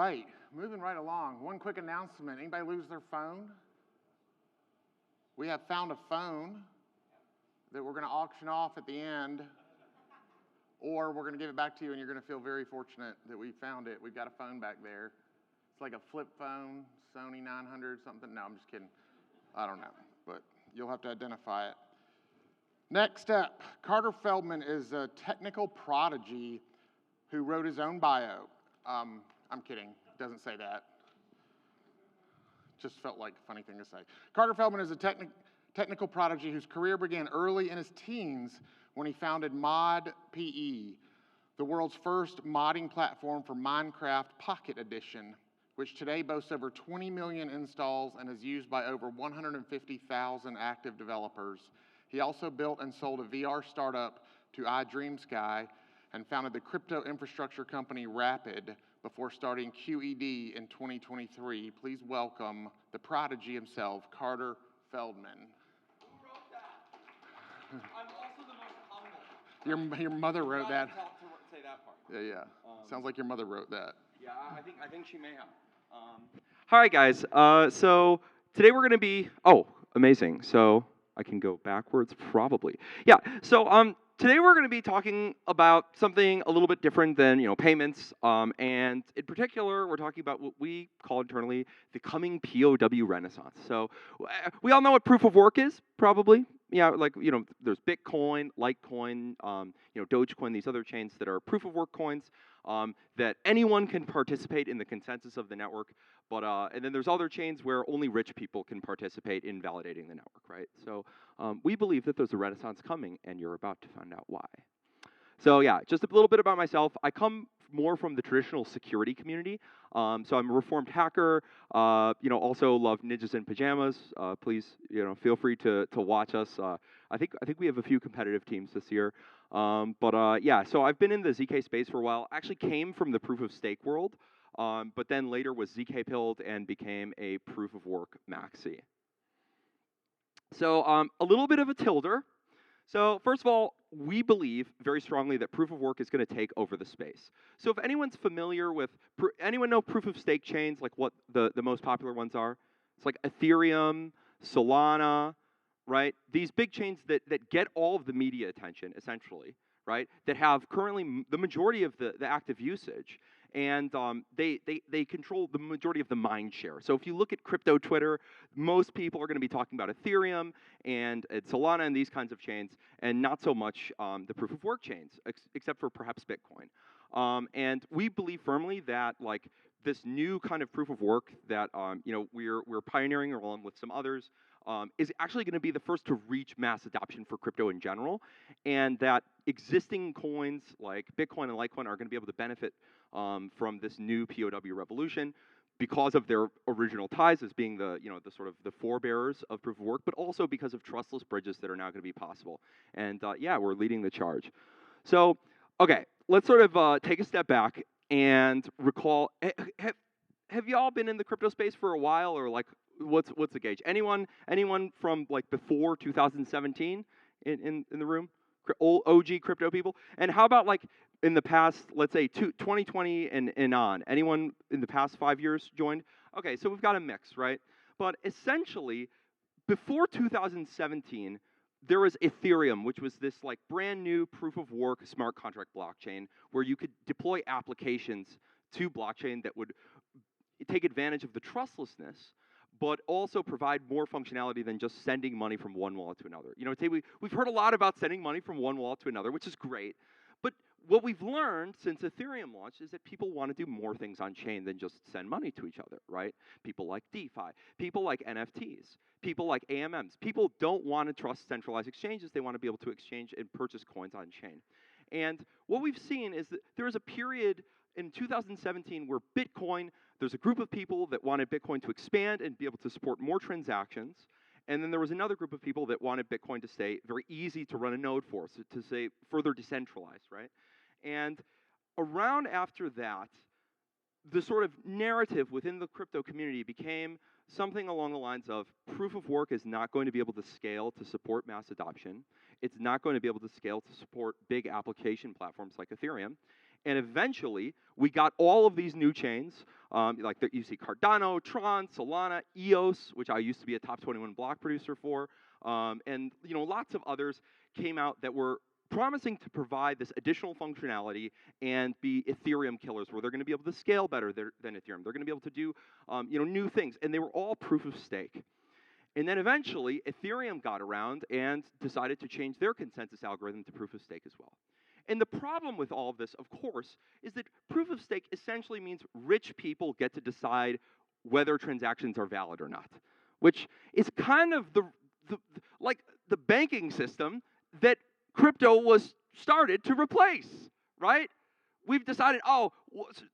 Right, moving right along. One quick announcement. Anybody lose their phone? We have found a phone that we're going to auction off at the end, or we're going to give it back to you, and you're going to feel very fortunate that we found it. We've got a phone back there. It's like a flip phone, Sony 900 something. No, I'm just kidding. I don't know, but you'll have to identify it. Next up, Carter Feldman is a technical prodigy who wrote his own bio. I'm kidding, it doesn't say that. Just felt like a funny thing to say. Carter Feldman is a technical prodigy whose career began early in his teens when he founded ModPE, the world's first modding platform for Minecraft Pocket Edition, which today boasts over 20 million installs and is used by over 150,000 active developers. He also built and sold a VR startup to iDreamSky and founded the crypto infrastructure company Rapid before starting QED in 2023. Please welcome the prodigy himself, Carter Feldman. Who wrote that? I'm also the most humble. Your mother wrote that. To say that part. Yeah. Sounds like your mother wrote that. Yeah, I think she may have. Hi guys. So today we're going to be. Oh, amazing. So I can go backwards, probably. Yeah. So today we're going to be talking about something a little bit different than payments, and in particular, we're talking about what we call internally the coming PoW renaissance. So we all know what proof of work is, probably. Yeah, like there's Bitcoin, Litecoin, Dogecoin, these other chains that are proof of work coins that anyone can participate in the consensus of the network. But and then there's other chains where only rich people can participate in validating the network, right? So we believe that there's a renaissance coming, and you're about to find out why. So yeah, just a little bit about myself. I come more from the traditional security community. So I'm a reformed hacker. Also love ninjas in pajamas. Please, feel free to watch us. I think we have a few competitive teams this year. Yeah, so I've been in the ZK space for a while. Actually came from the proof of stake world. But then later was ZK pilled and became a proof of work maxi. So a little bit of a tilder. So first of all, we believe very strongly that proof of work is going to take over the space. So if anyone's familiar with, anyone know proof of stake chains, like what the most popular ones are? It's like Ethereum, Solana, right? These big chains that get all of the media attention, essentially, right? That have currently the majority of the active usage. And they control the majority of the mind share. So if you look at crypto Twitter, most people are going to be talking about Ethereum and Solana and these kinds of chains, and not so much the proof of work chains, except for perhaps Bitcoin. And we believe firmly that this new kind of proof of work that we're pioneering along with some others is actually going to be the first to reach mass adoption for crypto in general, and that existing coins like Bitcoin and Litecoin are going to be able to benefit from this new PoW revolution because of their original ties as being the sort of the forebearers of proof of work, but also because of trustless bridges that are now going to be possible. And yeah, we're leading the charge. So okay, let's sort of take a step back and recall. Have y'all been in the crypto space for a while, or what's the gauge? Anyone from before 2017 in the room? Old OG crypto people? And how about in the past, let's say 2020 and on? Anyone in the past 5 years joined? Okay, so we've got a mix, right? But essentially, before 2017, there was Ethereum, which was this brand new proof of work smart contract blockchain where you could deploy applications to blockchain that would take advantage of the trustlessness, but also provide more functionality than just sending money from one wallet to another. Today we've heard a lot about sending money from one wallet to another, which is great. But what we've learned since Ethereum launched is that people want to do more things on chain than just send money to each other, right? People like DeFi, people like NFTs, people like AMMs. People don't want to trust centralized exchanges. They want to be able to exchange and purchase coins on chain. And what we've seen is that there was a period in 2017 where there's a group of people that wanted Bitcoin to expand and be able to support more transactions. And then there was another group of people that wanted Bitcoin to stay very easy to run a node for, so to say further decentralized, right? And around after that, the sort of narrative within the crypto community became something along the lines of proof of work is not going to be able to scale to support mass adoption. It's not going to be able to scale to support big application platforms like Ethereum. And eventually, we got all of these new chains, you see Cardano, Tron, Solana, EOS, which I used to be a top 21 block producer for, and lots of others came out that were promising to provide this additional functionality and be Ethereum killers, where they're going to be able to scale better than Ethereum. They're going to be able to do new things, and they were all proof of stake. And then eventually, Ethereum got around and decided to change their consensus algorithm to proof of stake as well. And the problem with all of this, of course, is that proof of stake essentially means rich people get to decide whether transactions are valid or not, which is kind of like the banking system that crypto was started to replace, right? We've decided, oh,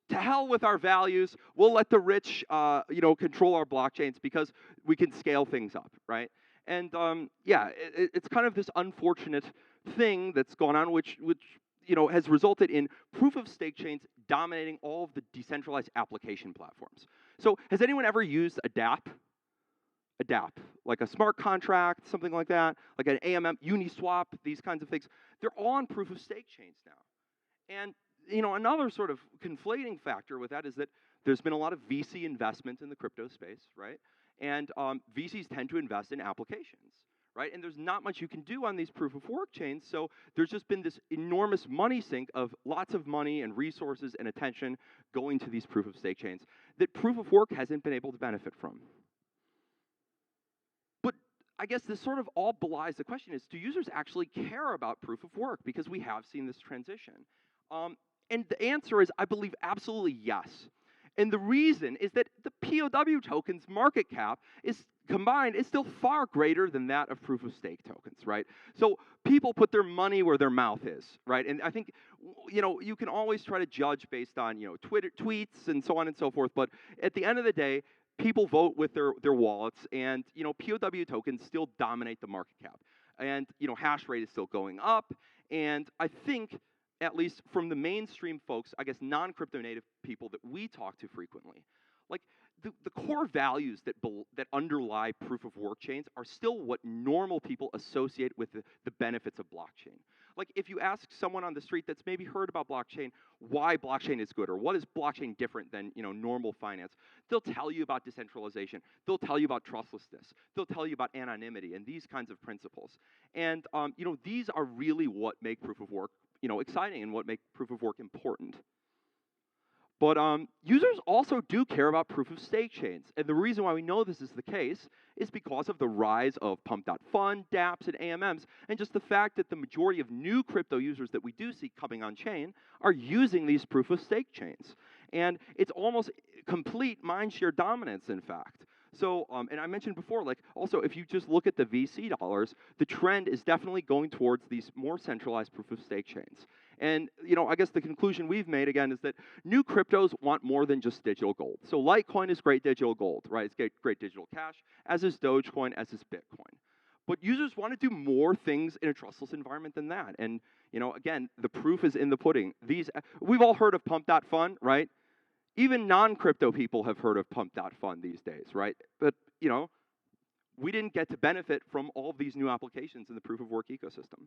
to hell with our values. We'll let the rich, control our blockchains because we can scale things up, right? And it's kind of this unfortunate thing that's gone on, which has resulted in proof of stake chains dominating all of the decentralized application platforms. So, has anyone ever used a DApp? A DApp, like a smart contract, something like that, like an AMM, Uniswap, these kinds of things. They're all on proof of stake chains now. And another sort of conflating factor with that is that there's been a lot of VC investment in the crypto space, right? And VCs tend to invest in applications, right? And there's not much you can do on these proof of work chains, so there's just been this enormous money sink of lots of money and resources and attention going to these proof of stake chains that proof of work hasn't been able to benefit from. But I guess this sort of all belies the question is, do users actually care about proof of work? Because we have seen this transition. And the answer is, I believe, absolutely yes. And the reason is that the PoW token's market cap is still far greater than that of proof of stake tokens, right? So people put their money where their mouth is, right? And I think, you can always try to judge based on, Twitter tweets and so on and so forth, but at the end of the day, people vote with their wallets, and, PoW tokens still dominate the market cap. And, hash rate is still going up, and I think, at least from the mainstream folks, I guess non-crypto native people that we talk to frequently, like the core values that underlie proof of work chains are still what normal people associate with the benefits of blockchain. Like if you ask someone on the street that's maybe heard about blockchain why blockchain is good or what is blockchain different than normal finance, they'll tell you about decentralization, they'll tell you about trustlessness, they'll tell you about anonymity and these kinds of principles. And these are really what make proof of work exciting and what make proof of work important. But users also do care about proof of stake chains. And the reason why we know this is the case is because of the rise of Pump.Fund, dApps, and AMMs, and just the fact that the majority of new crypto users that we do see coming on chain are using these proof of stake chains. And it's almost complete mindshare dominance, in fact. So, and I mentioned before, like, also, if you just look at the VC dollars, the trend is definitely going towards these more centralized proof of stake chains. And, I guess the conclusion we've made, again, is that new cryptos want more than just digital gold. So Litecoin is great digital gold, right? It's great digital cash, as is Dogecoin, as is Bitcoin. But users want to do more things in a trustless environment than that. And, again, the proof is in the pudding. We've all heard of Pump.Fund, right? Even non-crypto people have heard of Pump.Fund these days, right? But, we didn't get to benefit from all of these new applications in the proof of work ecosystem.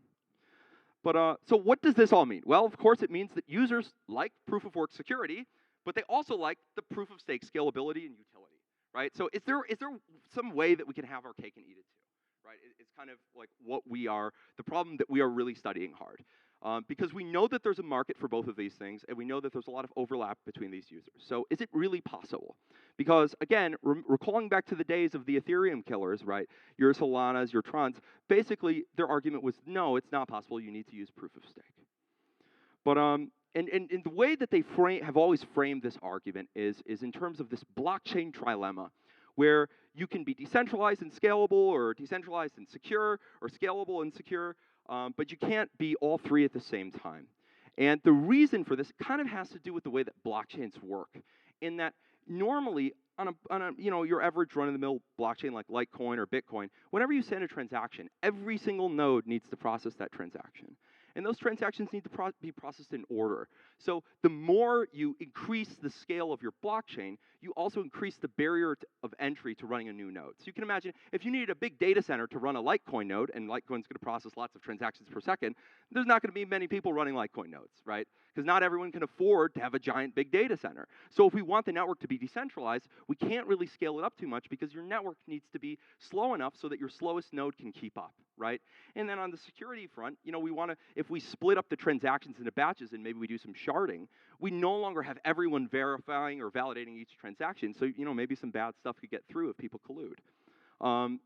But so what does this all mean? Well, of course, it means that users like proof of work security, but they also like the proof of stake scalability and utility, right? So is there some way that we can have our cake and eat it too, right? It's kind of like the problem that we are really studying hard. Because we know that there's a market for both of these things, and we know that there's a lot of overlap between these users. So is it really possible? Because, again, recalling back to the days of the Ethereum killers, right, your Solanas, your Trons, basically their argument was, no, it's not possible, you need to use proof of stake. But and the way that they have always framed this argument is in terms of this blockchain trilemma, where you can be decentralized and scalable, or decentralized and secure, or scalable and secure, but you can't be all three at the same time. And the reason for this kind of has to do with the way that blockchains work, in that normally on a your average run-of-the-mill blockchain like Litecoin or Bitcoin, whenever you send a transaction, every single node needs to process that transaction. and those transactions need to be processed in order. So the more you increase the scale of your blockchain, you also increase the barrier of entry to running a new node. So you can imagine if you needed a big data center to run a Litecoin node, and Litecoin's going to process lots of transactions per second, there's not going to be many people running Litecoin nodes, right? Because not everyone can afford to have a giant big data center. So if we want the network to be decentralized, we can't really scale it up too much because your network needs to be slow enough so that your slowest node can keep up, right? And then on the security front, we want to, if we split up the transactions into batches and maybe we do some sharding, we no longer have everyone verifying or validating each transaction. So, maybe some bad stuff could get through if people collude.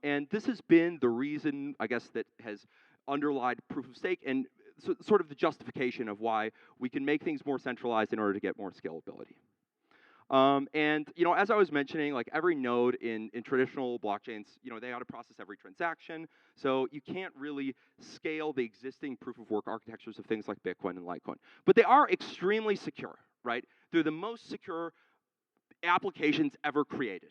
And this has been the reason, I guess, that has underlied proof of stake and sort of the justification of why we can make things more centralized in order to get more scalability. And as I was mentioning, like every node in traditional blockchains, they ought to process every transaction. So you can't really scale the existing proof of work architectures of things like Bitcoin and Litecoin. But they are extremely secure, right? They're the most secure applications ever created.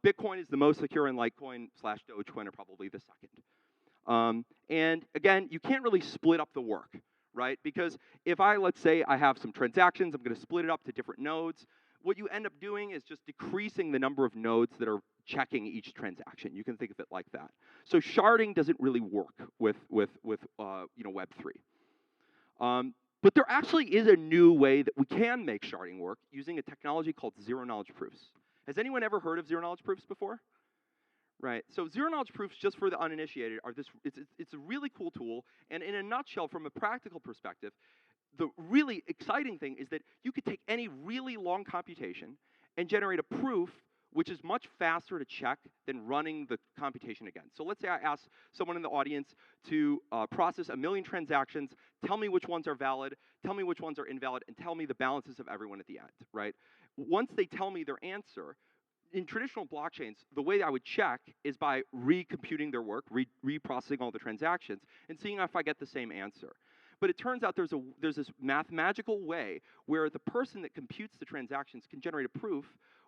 Bitcoin is the most secure, and Litecoin / Dogecoin are probably the second. And again, you can't really split up the work, right? Because if let's say I have some transactions, I'm going to split it up to different nodes. What you end up doing is just decreasing the number of nodes that are checking each transaction. You can think of it like that. So sharding doesn't really work with Web3. But there actually is a new way that we can make sharding work using a technology called zero-knowledge proofs. Has anyone ever heard of zero-knowledge proofs before? Right. So zero-knowledge proofs, just for the uninitiated, are it's a really cool tool. And in a nutshell, from a practical perspective, the really exciting thing is that you could take any really long computation and generate a proof which is much faster to check than running the computation again. So let's say I ask someone in the audience to process 1 million transactions, tell me which ones are valid, tell me which ones are invalid, and tell me the balances of everyone at the end, right? Once they tell me their answer, in traditional blockchains, the way I would check is by recomputing their work, reprocessing all the transactions, and seeing if I get the same answer. But it turns out there's this mathematical way where the person that computes the transactions can generate a proof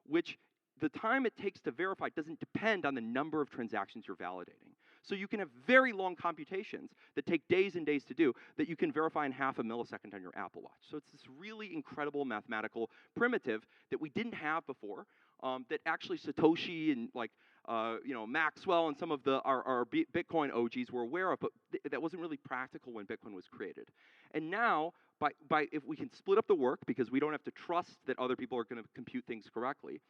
which the time it takes to verify doesn't depend on the number of transactions you're validating. So you can have very long computations that take days and days to do that you can verify in half a millisecond on your Apple Watch. So it's this really incredible mathematical primitive that we didn't have before, that actually Satoshi and Maxwell and some of our Bitcoin OGs were aware of, but that wasn't really practical when Bitcoin was created. And now, if we can split up the work because we don't have to trust that other people are going to compute things correctly.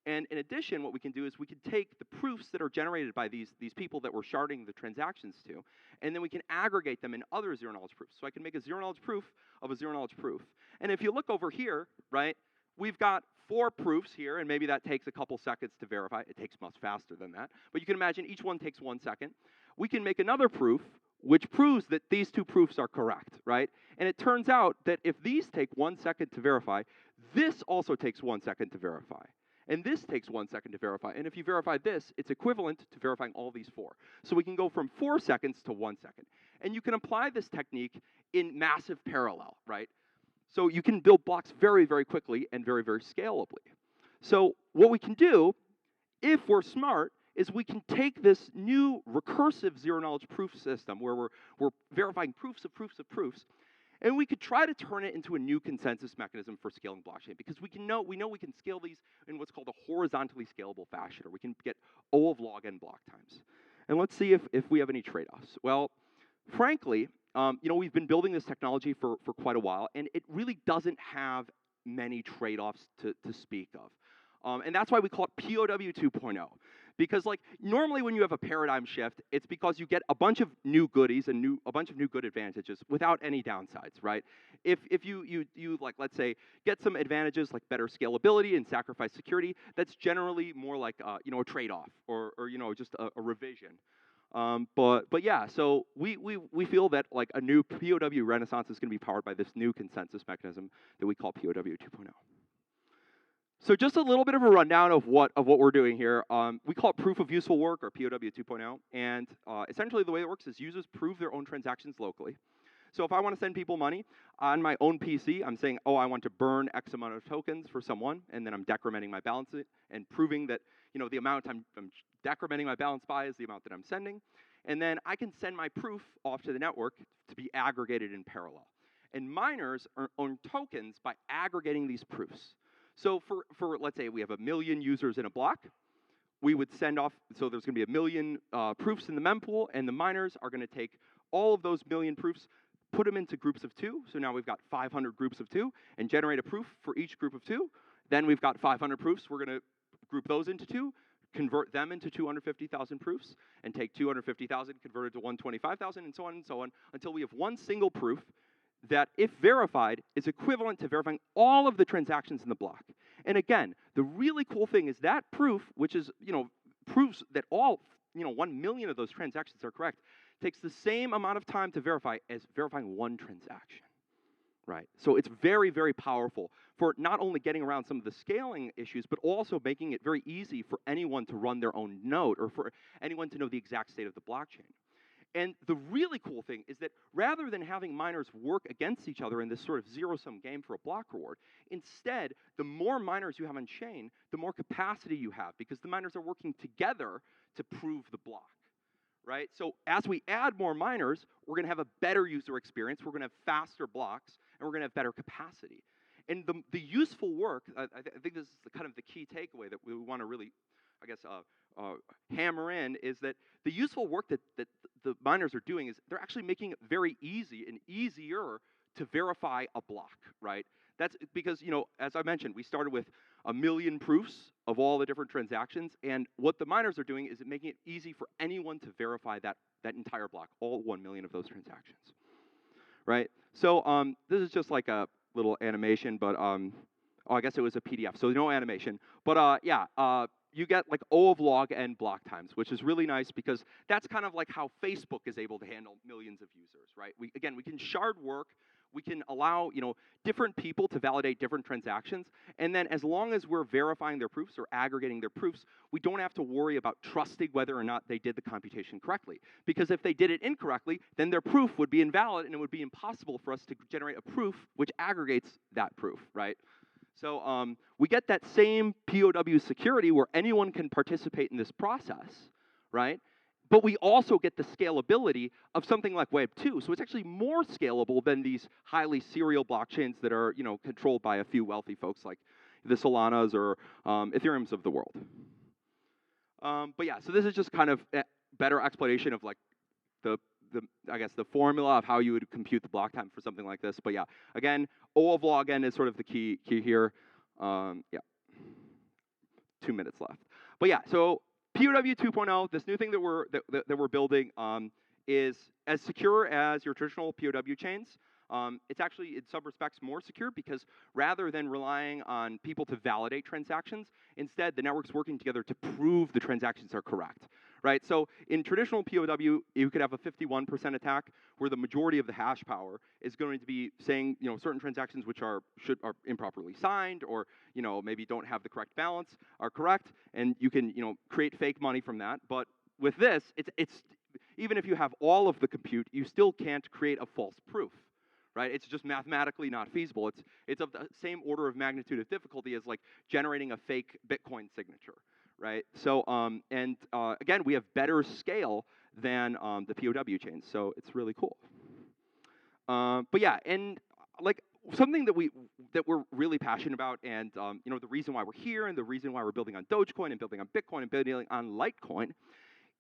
And in addition, what we can do is we can take the proofs that are generated by these people that we're sharding the transactions to, and then we can aggregate them in other zero-knowledge proofs. So I can make a zero-knowledge proof of a zero-knowledge proof. And if you look over here, right, we've got 4 proofs here, and maybe that takes a couple seconds to verify. It takes much faster than that. But you can imagine each one takes 1 second. We can make another proof which proves that these 2 proofs are correct, right? And it turns out that if these take 1 second to verify, this also takes 1 second to verify. And this takes 1 second to verify. And if you verify this, it's equivalent to verifying all these 4. So we can go from 4 seconds to 1 second. And you can apply this technique in massive parallel, right? So you can build blocks very, very quickly and very, very scalably. So what we can do, if we're smart, is we can take this new recursive zero-knowledge proof system where we're verifying proofs of proofs of proofs, and we could try to turn it into a new consensus mechanism for scaling blockchain, because we know we can scale these in what's called a horizontally scalable fashion, or we can get O of log n block times. And let's see if we have any trade-offs. Well, frankly, we've been building this technology for quite a while, and it really doesn't have many trade-offs to speak of. And that's why we call it PoW 2.0. Because normally when you have a paradigm shift, it's because you get a bunch of new goodies and a bunch of new good advantages without any downsides, right? If you let's say, get some advantages like better scalability and sacrifice security, that's generally more like a trade-off or just a revision. But yeah, so we feel that a new PoW renaissance is going to be powered by this new consensus mechanism that we call PoW 2.0. So just a little bit of a rundown of what we're doing here. We call it proof of useful work, or PoW 2.0. And essentially the way it works is users prove their own transactions locally. So if I want to send people money on my own PC, I'm saying, oh, I want to burn X amount of tokens for someone, and then I'm decrementing my balance and proving that the amount I'm decrementing my balance by is the amount that I'm sending. and then I can send my proof off to the network to be aggregated in parallel. And miners earn tokens by aggregating these proofs. So for let's say we have 1 million users in a block, we would send off, so there's going to be 1 million proofs in the mempool, and the miners are going to take all of those 1 million proofs, put them into groups of 2. So now we've got 500 groups of 2, and generate a proof for each group of 2. Then we've got 500 proofs. We're going to group those into 2, convert them into 250,000 proofs, and take 250,000, convert it to 125,000, and so on, until we have one single proof that, if verified, is equivalent to verifying all of the transactions in the block. And again, the really cool thing is that proof, which is, proves that all, 1 million of those transactions are correct, takes the same amount of time to verify as verifying one transaction, right? So it's very, very powerful for not only getting around some of the scaling issues, but also making it very easy for anyone to run their own node, or for anyone to know the exact state of the blockchain. And the really cool thing is that rather than having miners work against each other in this sort of zero-sum game for a block reward, instead, the more miners you have on chain, the more capacity you have, because the miners are working together to prove the block, right? So as we add more miners, we're going to have a better user experience, we're going to have faster blocks, and we're going to have better capacity. And the useful work, I think this is kind of the key takeaway that we want to really, I guess, hammer in, is that the useful work that the miners are doing is they're actually making it very easy and easier to verify a block, right? That's because, as I mentioned, we started with 1 million proofs of all the different transactions, and what the miners are doing is making it easy for anyone to verify that entire block, all 1 million of those transactions, right? So this is just like a little animation, but I guess it was a PDF, so no animation. But you get like O of log n block times, which is really nice because that's kind of like how Facebook is able to handle millions of users, right? We can shard work, we can allow different people to validate different transactions, and then as long as we're verifying their proofs or aggregating their proofs, we don't have to worry about trusting whether or not they did the computation correctly. Because if they did it incorrectly, then their proof would be invalid, and it would be impossible for us to generate a proof which aggregates that proof, right? So we get that same PoW security where anyone can participate in this process, right? But we also get the scalability of something like Web 2. So it's actually more scalable than these highly serial blockchains that are controlled by a few wealthy folks like the Solanas or Ethereums of the world. But yeah, so this is just kind of a better explanation of like I guess the formula of how you would compute the block time for something like this. But yeah, again, O of log n is sort of the key here. 2 minutes left. But yeah, so PoW 2.0, this new thing that we're building is as secure as your traditional PoW chains. It's actually, in some respects, more secure because rather than relying on people to validate transactions, instead the network's working together to prove the transactions are correct, right? So in traditional PoW, you could have a 51% attack where the majority of the hash power is going to be saying, certain transactions which are improperly signed or, maybe don't have the correct balance are correct, and you can, create fake money from that. But with this, it's even if you have all of the compute, you still can't create a false proof. Right? It's just mathematically not feasible. It's of the same order of magnitude of difficulty as like generating a fake Bitcoin signature, right? So again, we have better scale than the PoW chains, so it's really cool. But yeah, and like something that we're really passionate about, and the reason why we're here, and the reason why we're building on Dogecoin and building on Bitcoin and building on Litecoin,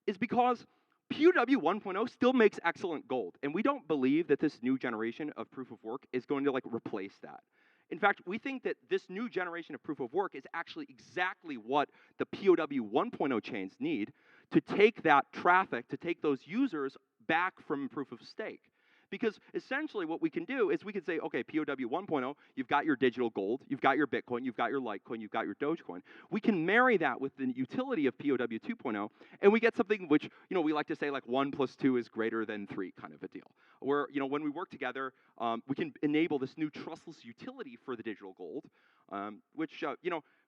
is because PoW 1.0 still makes excellent gold, and we don't believe that this new generation of proof of work is going to like replace that. In fact, we think that this new generation of proof of work is actually exactly what the PoW 1.0 chains need to take that traffic, to take those users back from proof of stake. Because essentially what we can do is we can say, okay, PoW 1.0, you've got your digital gold, you've got your Bitcoin, you've got your Litecoin, you've got your Dogecoin. We can marry that with the utility of PoW 2.0, and we get something which, we like to say like 1 + 2 is greater than 3 kind of a deal. Where, when we work together, we can enable this new trustless utility for the digital gold, which,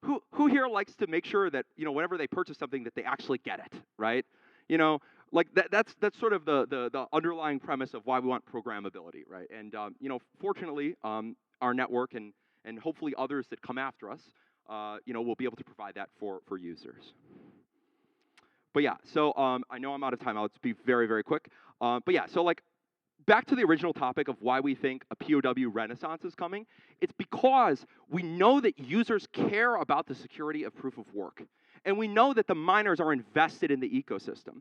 who here likes to make sure that, whenever they purchase something that they actually get it, right? Like that's sort of the underlying premise of why we want programmability, right? And fortunately, our network and hopefully others that come after us, will be able to provide that for users. But yeah, so I know I'm out of time. I'll just be very, very quick. But yeah, so like back to the original topic of why we think a POW renaissance is coming, it's because we know that users care about the security of proof of work. And we know that the miners are invested in the ecosystem.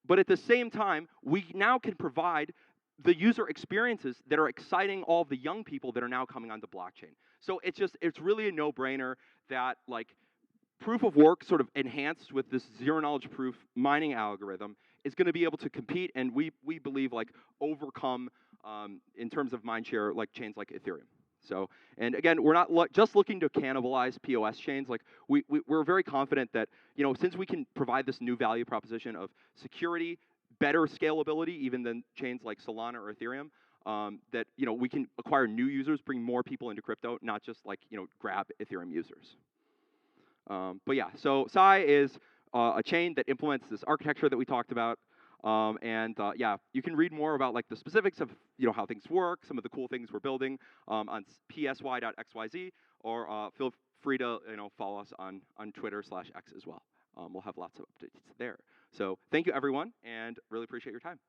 But at the same time, we now can provide the user experiences that are exciting all of the young people that are now coming onto blockchain. So it's really a no-brainer that like proof of work sort of enhanced with this zero knowledge proof mining algorithm is going to be able to compete and we believe like overcome in terms of mindshare like chains like Ethereum. So, and again, we're not just looking to cannibalize POS chains. Like we're very confident that, you know, since we can provide this new value proposition of security, better scalability, even than chains like Solana or Ethereum, that, you know, we can acquire new users, bring more people into crypto, not just like, you know, grab Ethereum users. But yeah, so Psy is a chain that implements this architecture that we talked about. Yeah, you can read more about like the specifics of, you know, how things work, some of the cool things we're building on psy.xyz, or feel free to, you know, follow us on Twitter/X as well. We'll have lots of updates there. So thank you everyone, and really appreciate your time.